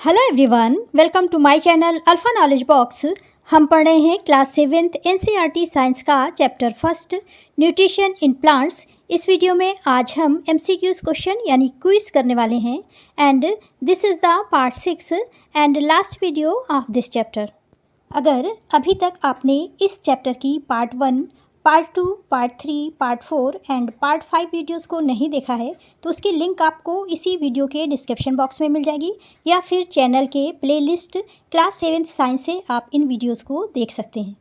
Hello everyone, welcome to my channel alpha knowledge box. हम पढ़ रहे हैं क्लास 7th एनसीईआरटी साइंस का chapter first nutrition in plants. इस वीडियो में आज हम एमसीक्यूज क्वेश्चन यानी क्विज करने वाले हैं and this is the part 6 and last video of this chapter. अगर अभी तक आपने इस चैप्टर की part 1, part 2, part 3, part 4 and part 5 videos को नहीं देखा है तो उसकी लिंक आपको इसी वीडियो के डिस्क्रिप्शन बॉक्स में मिल जाएगी या फिर चैनल के प्लेलिस्ट क्लास 7th साइंस से आप इन वीडियोस को देख सकते हैं।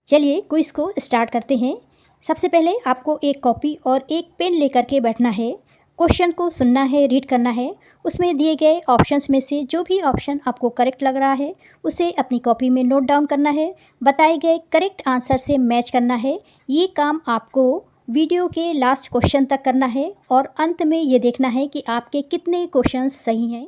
चलिए क्विज को स्टार्ट करते हैं। सबसे पहले आपको एक कॉपी और एक पेन लेकर के बैठना है, क्वेश्चन को सुनना है, रीड करना है। उसमें दिए गए ऑप्शंस में से जो भी ऑप्शन आपको करेक्ट लग रहा है उसे अपनी कॉपी में नोट डाउन करना है, बताए गए करेक्ट आंसर से मैच करना है। ये काम आपको वीडियो के लास्ट क्वेश्चन तक करना है और अंत में ये देखना है कि आपके कितने क्वेश्चंस सही हैं।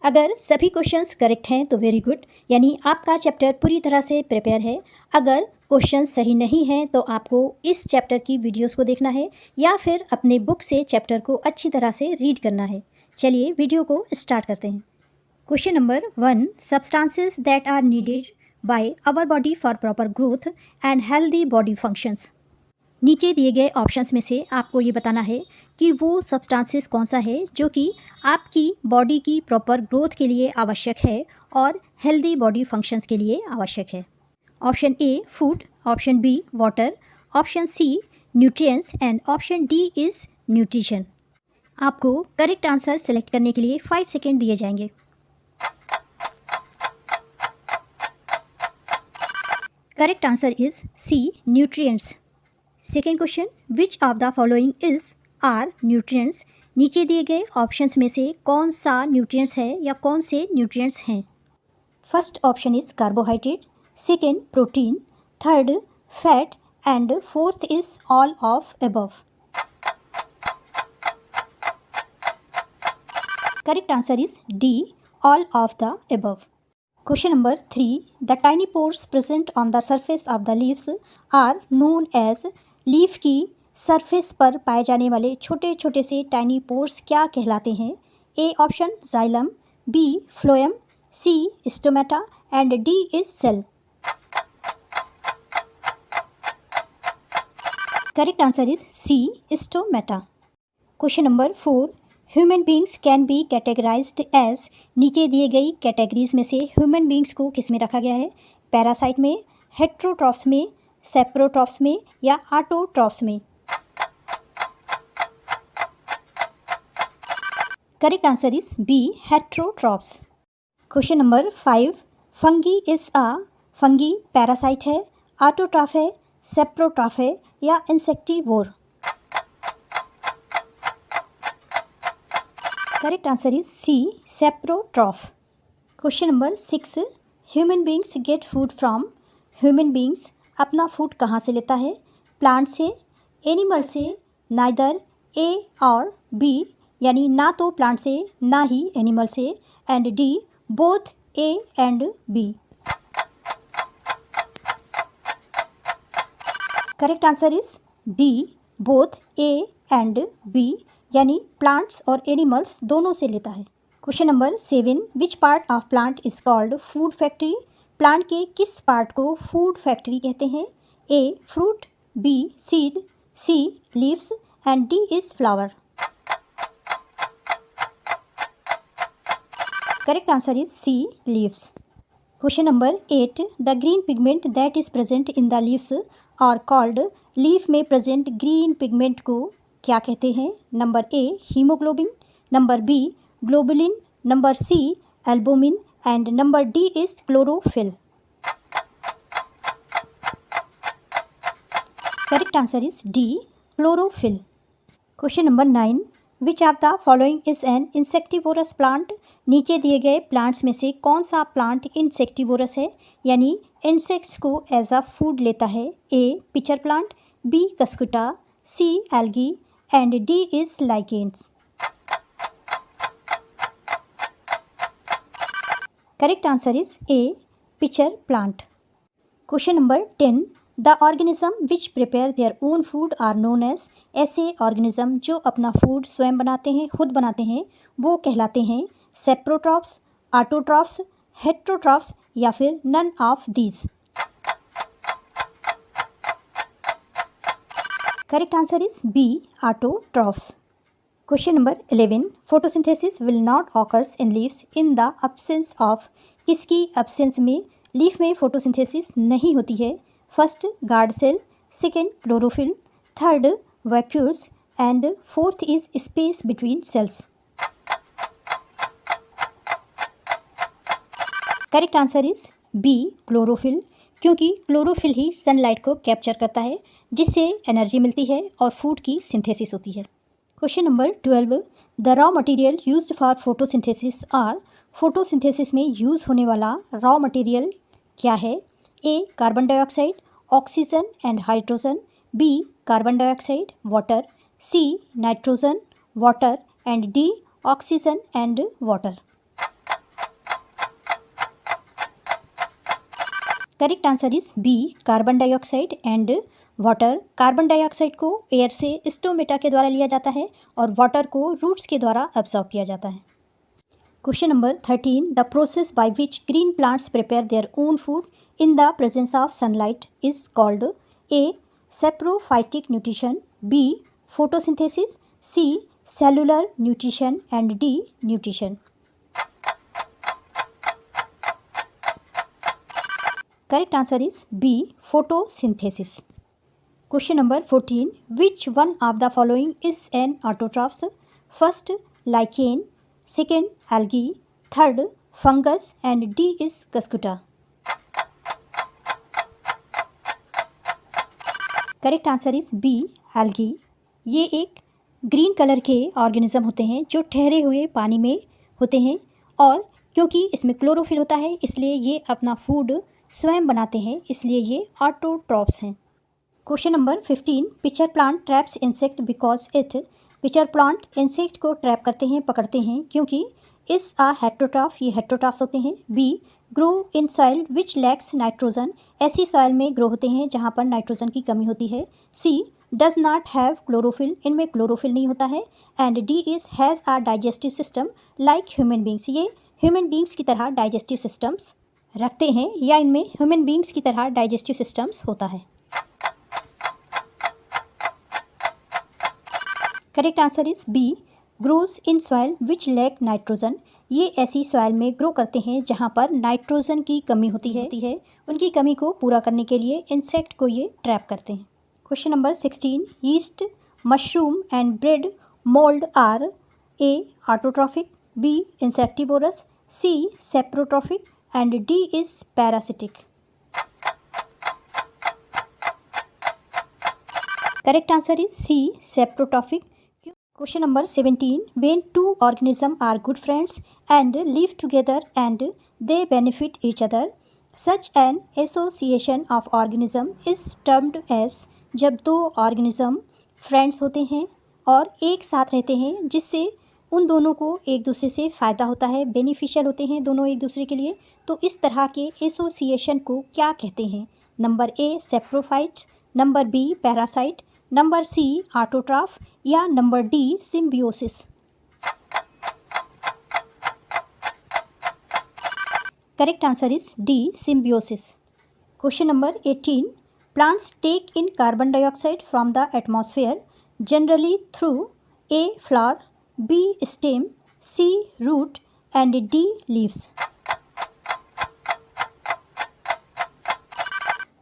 अगर सभी क्वेश्चंस करेक्ट हैं तो वेरी गुड, यानी आपका चैप्टर पूरी तरह से प्रिपेयर है। अगर क्वेश्चन सही नहीं हैं तो आपको इस चैप्टर की वीडियोस को देखना है या फिर अपने बुक से चैप्टर को अच्छी तरह से रीड करना है। चलिए वीडियो को स्टार्ट करते हैं। Question number 1, substances that are needed by our body for proper growth and healthy body functions. नीचे दिए गए ऑप्शंस में से आपको ये बताना है कि वो सब्सटेंसेस कौन सा है जो कि आपकी बॉडी की प्रॉपर ग्रोथ के लिए आवश्यक है और हेल्दी बॉडी फंक्शंस के लिए आवश्यक है। Option A food, option B water, option C nutrients and option D is nutrition. आपको करेक्ट आंसर सेलेक्ट करने के लिए 5 सेकेंड दिए जाएंगे। Correct answer is C nutrients. Second question, which of the following is are nutrients. नीचे दिए गए options में से कौन सा न्यूट्रिएंट्स है या कौन से न्यूट्रिएंट्स हैं। First option is carbohydrate, second protein, third fat and fourth is all of above. Correct answer is D, all of the above. Question number 3, the tiny pores present on the surface of the leaves are known as। Leaf की surface पर पाए जाने वाले छोटे छोटे से tiny pores क्या कहलाते हैं। A option xylem, B phloem, C stomata and D is cell. Correct answer is C stomata. Question number 4, human beings can be categorized as. नीचे दिए गई कैटेगरीज में से ह्यूमन बींग्स को किस में रखा गया है। पैरासाइट में, हेट्रोट्रॉप्स में, सेप्रोट्रॉप्स में या ऑटोट्रॉप्स में। Correct answer is B heterotrophs. Question number 5, fungi is a. Fungi parasite है, ऑटोट्रॉफ है, सेप्रोट्रॉफ है या insectivore. Correct answer is C saprotroph. Question number 6, human beings get food from. Human beings अपना food कहाँ से लेता है। प्लांट से, एनिमल से, नाइदर ए और बी, यानी ना तो प्लांट से ना ही एनिमल से, and D both A and B. Correct answer is D both A and B, यानी प्लांट्स और एनिमल्स दोनों से लेता है। Question number 7, which part of plant is called food factory. Plant के किस पार्ट को फूड फैक्ट्री कहते हैं। A fruit, B seed, C leaves and D is flower. Correct answer is C leaves. Question number 8, the green pigment that is present in the leaves are called. Leaf में present green pigment को क्या कहते हैं। Number A haemoglobin, number B globulin, number C albumin and number D is chlorophyll. Correct answer is D chlorophyll. Question number 9, which of the following is an insectivorous plant. नीचे दिए गए plants में से कौन सा प्लांट इंसेक्टिवोरस है, यानी insects को एज अ फूड लेता है। A pitcher plant, B cuscuta, C algae and D is lichens. Correct answer is A pitcher plant. Question number 10, the organism which prepare their own food are known as. ऐसे organism जो अपना food स्वयं बनाते हैं, खुद बनाते हैं, वो कहलाते हैं सेप्रोट्रॉप्स, ऑटोट्रॉफ्स, हेटेरोट्रॉफ्स या फिर none of these? Correct answer is B, autotrophs. Question number 11, photosynthesis will not occurs in leaves in the absence of? किसकी एब्सेंस में लीफ में फोटोसिंथेसिस नहीं होती है? First guard cell, second chlorophyll, third vacuoles and fourth is space between cells. Correct answer is B, chlorophyll, क्योंकि chlorophyll ही sunlight को capture करता है जिससे एनर्जी मिलती है और फूड की सिंथेसिस होती है। Question number 12, the raw material used for photosynthesis are? Photosynthesis में यूज़ होने वाला रॉ मटेरियल क्या है? A, carbon dioxide, oxygen and hydrogen, B, carbon dioxide, water, C, nitrogen, water and D, oxygen and water. Correct answer is B, carbon dioxide and water. Carbon dioxide को air से stomata के द्वारा लिया जाता है और वाटर को roots के द्वारा एब्सॉर्ब किया जाता है। Question number 13, the process by which green plants prepare their own food in the presence of sunlight is called? A, saprophytic nutrition, B, photosynthesis, C, cellular nutrition and D, nutrition. Correct answer is B, photosynthesis. Question number 14, which one of the following is an autotrophs? First lichen, second algae, third fungus and D is cuscuta. Correct answer is B, algae. ये एक green colour के organism होते हैं जो ठहरे हुए पानी में होते हैं और क्योंकि इसमें क्लोरोफिल होता है इसलिए ये अपना फूड स्वयं बनाते हैं, इसलिए ये ऑटोट्रॉफ्स हैं। Question number 15, pitcher plant traps insect because it? Pitcher plant insect को ट्रैप करते हैं, पकड़ते हैं क्योंकि इस आ हेटेरोट्रॉफ, ये हेटेरोट्रॉफ्स होते हैं। B, grow in soil which lacks nitrogen, ऐसी सॉइल में ग्रो होते हैं जहाँ पर नाइट्रोजन की कमी होती है। C, does not have chlorophyll, इनमें क्लोरोफिल नहीं होता है। And D is has a digestive system like human beings, ये ह्यूमन बींग्स की तरह डाइजेस्टिव सिस्टम्स रखते हैं या इनमें ह्यूमन बींग्स की तरह डाइजेस्टिव सिस्टम्स होता है। Correct answer is B, grows in soil which lack nitrogen, ये ऐसी सॉइल में ग्रो करते हैं जहाँ पर नाइट्रोजन की कमी होती है। उनकी कमी को पूरा करने के लिए इंसेक्ट को ये ट्रैप करते हैं। Question number 16, yeast, mushroom and bread mould are? A, autotrophic, B, insectivorous, C, saprotrophic and D is parasitic. Correct answer is C, saprotrophic. Question number 17, when two organisms are good friends and live together and they benefit each other, such an association of organism is termed as? जब दो organism friends होते हैं और एक साथ रहते हैं जिससे उन दोनों को एक दूसरे से फ़ायदा होता है, बेनिफिशियल होते हैं दोनों एक दूसरे के लिए, तो इस तरह के एसोसिएशन को क्या कहते हैं? Number A, saprophytes, number B, parasite, number C, autotroph या number D, symbiosis. Correct answer is D, symbiosis. Question number 18, plants take in carbon dioxide from the atmosphere generally through? A, flower, B, stem, C, root and D, leaves.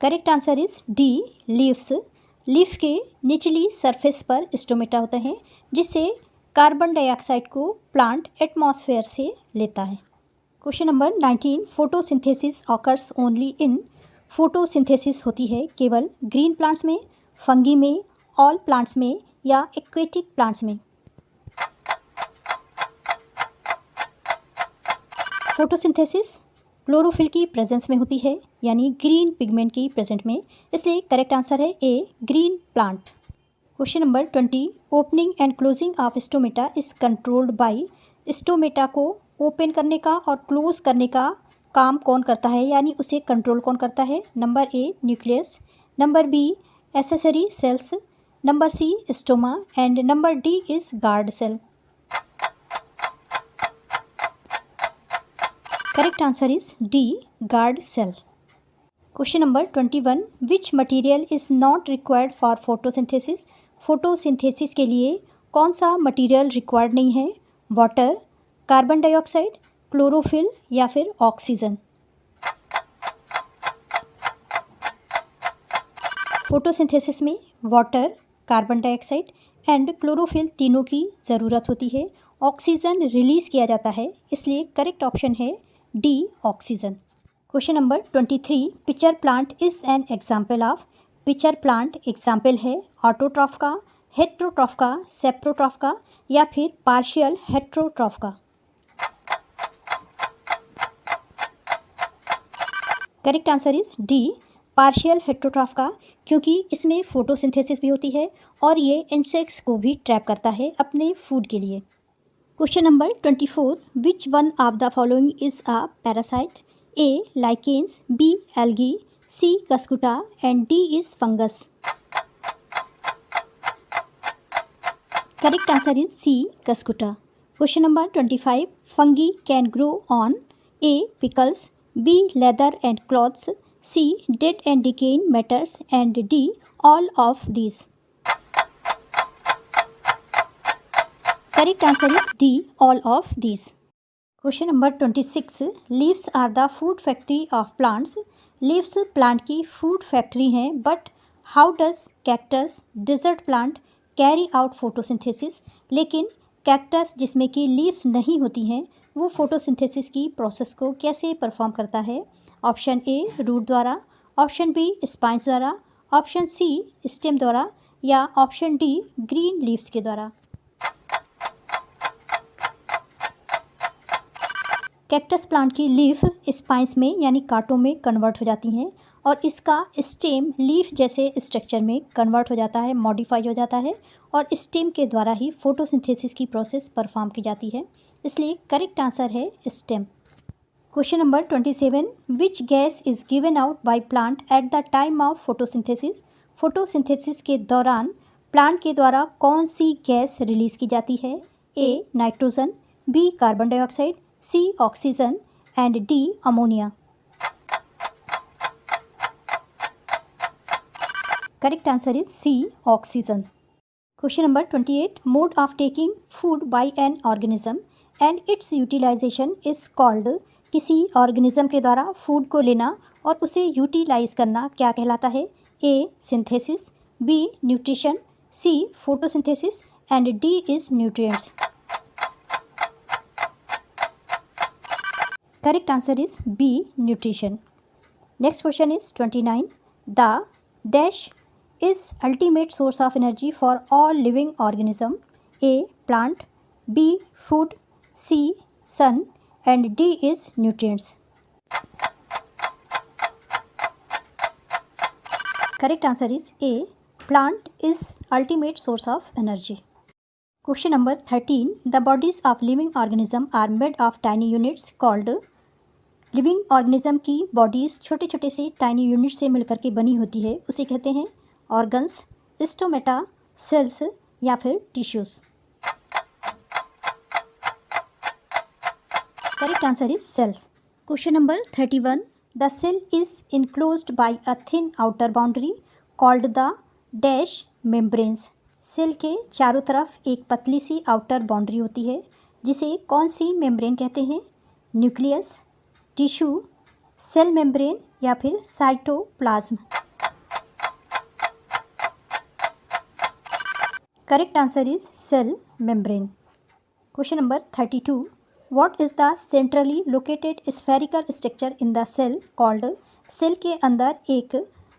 Correct answer is D, leaves. Leaf के निचली surface पर stomata होता है जिससे carbon dioxide को plant atmosphere से लेता है। Question number 19, photosynthesis occurs only in? Photosynthesis होती है केवल ग्रीन प्लांट्स में, फंगी में, ऑल प्लांट्स में या एक्वेटिक प्लांट्स में? फोटोसिंथेसिस क्लोरोफिल की प्रेजेंस में होती है यानी ग्रीन पिगमेंट की प्रेजेंट में, इसलिए करेक्ट आंसर है A, green plant. Question number 20, opening and closing of stomata is controlled by? Stomata को ओपन करने का और क्लोज करने का काम कौन करता है यानी उसे कंट्रोल कौन करता है? Number A, nucleus, number B, accessory cells, number C, stoma and number D is guard cell. Correct answer is D, guard cell. Question number 21. Which material is not required for photosynthesis? Photosynthesis के लिए कौन सा material required नहीं है? Water, carbon dioxide, chlorophyll या फिर oxygen? Photosynthesis में water, carbon dioxide and chlorophyll तीनों की ज़रूरत होती है। ऑक्सीजन रिलीज़ किया जाता है, इसलिए करेक्ट ऑप्शन है D, oxygen. Question number 23. Pitcher plant is an example of? Pitcher plant example है ऑटोट्रॉफ का, हेट्रोट्रॉफ का, सेप्रोट्रॉफ का या फिर पार्शियल हेट्रोट्रॉफ का? Correct answer is D, partial heterotroph का, क्योंकि इसमें फोटोसिंथेसिस भी होती है और ये इंसेक्ट्स को भी ट्रैप करता है अपने फूड के लिए। Question number 24. Which one of the following is a parasite? A lichens, B algae, C cuscuta and D is fungus? Correct answer is C, cuscuta. Question number 25. Fungi can grow on? A pickles, B leather and clothes, C dead and decaying matters and D all of these? Correct answer is D, all of these. Question number 26. Leaves are the food factory of plants? Leaves plant की food factory हैं, but how does cactus, desert plant carry out photosynthesis? लेकिन cactus जिसमें कि leaves नहीं होती हैं, वो photosynthesis की प्रोसेस को कैसे परफॉर्म करता है? ऑप्शन ए रूट द्वारा, ऑप्शन बी स्पाइंस द्वारा, ऑप्शन सी स्टेम द्वारा या ऑप्शन डी ग्रीन लीव्स के द्वारा? कैक्टस प्लांट की लीफ स्पाइंस में यानी कांटों में कन्वर्ट हो जाती हैं और इसका स्टेम लीफ जैसे स्ट्रक्चर में कन्वर्ट हो जाता है, मॉडिफाई हो जाता है और स्टेम के द्वारा ही फोटोसिंथेसिस की प्रोसेस परफॉर्म की जाती है, इसलिए करेक्ट आंसर है stem. Question number 27. Which gas is given out by plant at the time of photosynthesis? Photosynthesis के दौरान प्लांट के द्वारा कौन सी गैस रिलीज़ की जाती है? A nitrogen, B carbon dioxide, C oxygen and D ammonia? Correct answer is C, oxygen. Question number 28. Mode of taking food by an organism and its utilization is called? किसी organism के द्वारा food को लेना और उसे utilise करना क्या कहलाता है? A synthesis, B nutrition, C photosynthesis and D is nutrients? Correct answer is B, nutrition. Next question is 29. The dash is ultimate source of energy for all living organism. A plant, B food, C sun and D is nutrients. Correct answer is A, plant is ultimate source of energy. Question number 13. The bodies of living organism are made of tiny units called? Living organism की bodies छोटे छोटे से tiny unit से मिलकर के बनी होती है, उसे कहते हैं ऑर्गन्स, स्टोमेटा, सेल्स या फिर tissues? Correct answer is cells. Question number 31. The cell is enclosed by a thin outer boundary called the dash membranes? Cell के चारों तरफ एक पतली सी आउटर बाउंड्री होती है, जिसे कौन सी मेम्ब्रेन कहते हैं? न्यूक्लियस, टिश्यू, सेल मेम्ब्रेन या फिर cytoplasm? Correct answer is cell membrane. Question number 32. What is the centrally located spherical structure in the cell called? Cell के अंदर एक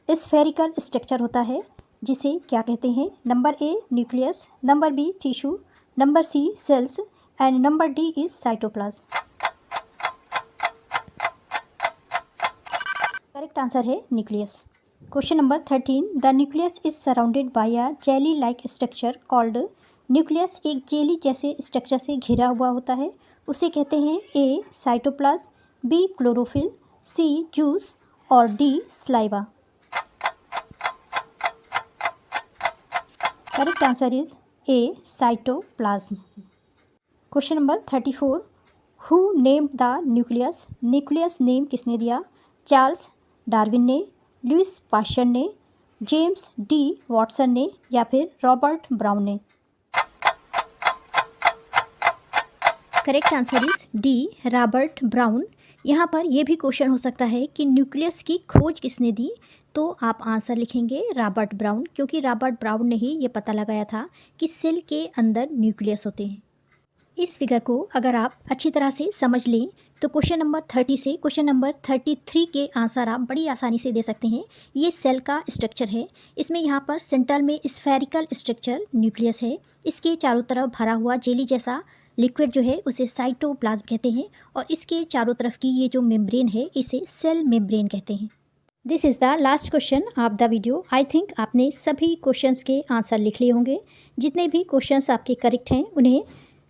स्फेरिकल स्ट्रक्चर होता है, जिसे क्या कहते हैं? Number A nucleus, number B tissue, number C cells and number D is cytoplasm? Correct answer है nucleus. Question number 13. The nucleus is surrounded by a jelly like structure called? Nucleus एक jelly जैसे structure से घिरा हुआ होता है, उसे कहते हैं A cytoplasm, B chlorophyll, C juice और D saliva? Correct answer is A cytoplasm. Question number 34. Who named the nucleus? Nucleus name किसने दिया? चार्ल्स डार्विन ने, लुइस पास्चर ने, जेम्स डी वॉटसन ने या फिर रॉबर्ट ब्राउन ने? Correct answer is D, Robert brown. यहाँ पर यह भी क्वेश्चन हो सकता है कि न्यूक्लियस की खोज किसने दी, तो आप आंसर लिखेंगे रॉबर्ट ब्राउन, क्योंकि रॉबर्ट ब्राउन ने ही ये पता लगाया था कि सेल के अंदर न्यूक्लियस होते हैं। इस फिगर को अगर आप अच्छी तरह से समझ लें तो क्वेश्चन नंबर 30 से क्वेश्चन नंबर 33 के आंसर आप बड़ी आसानी से दे सकते हैं। ये सेल का स्ट्रक्चर है। इसमें यहाँ पर सेंट्रल में स्फेरिकल स्ट्रक्चर न्यूक्लियस है। इसके चारों तरफ भरा हुआ जेली जैसा लिक्विड जो है उसे साइटोप्लाज्म कहते हैं, और इसके चारों तरफ की ये जो मेम्ब्रेन है इसे सेल मेम्ब्रेन कहते हैं। This is the last question of the video. I think आपने सभी क्वेश्चंस के आंसर लिख लिए होंगे। जितने भी क्वेश्चंस आपके करेक्ट हैं उन्हें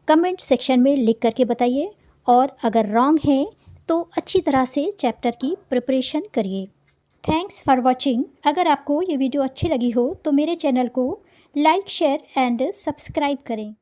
कमेंट सेक्शन में लिख करके बताइए, और अगर रॉन्ग हैं तो अच्छी तरह से चैप्टर की प्रिपरेशन करिए। Thanks for watching. अगर आपको ये वीडियो अच्छी लगी हो तो मेरे चैनल को लाइक, शेयर एंड सब्सक्राइब करें।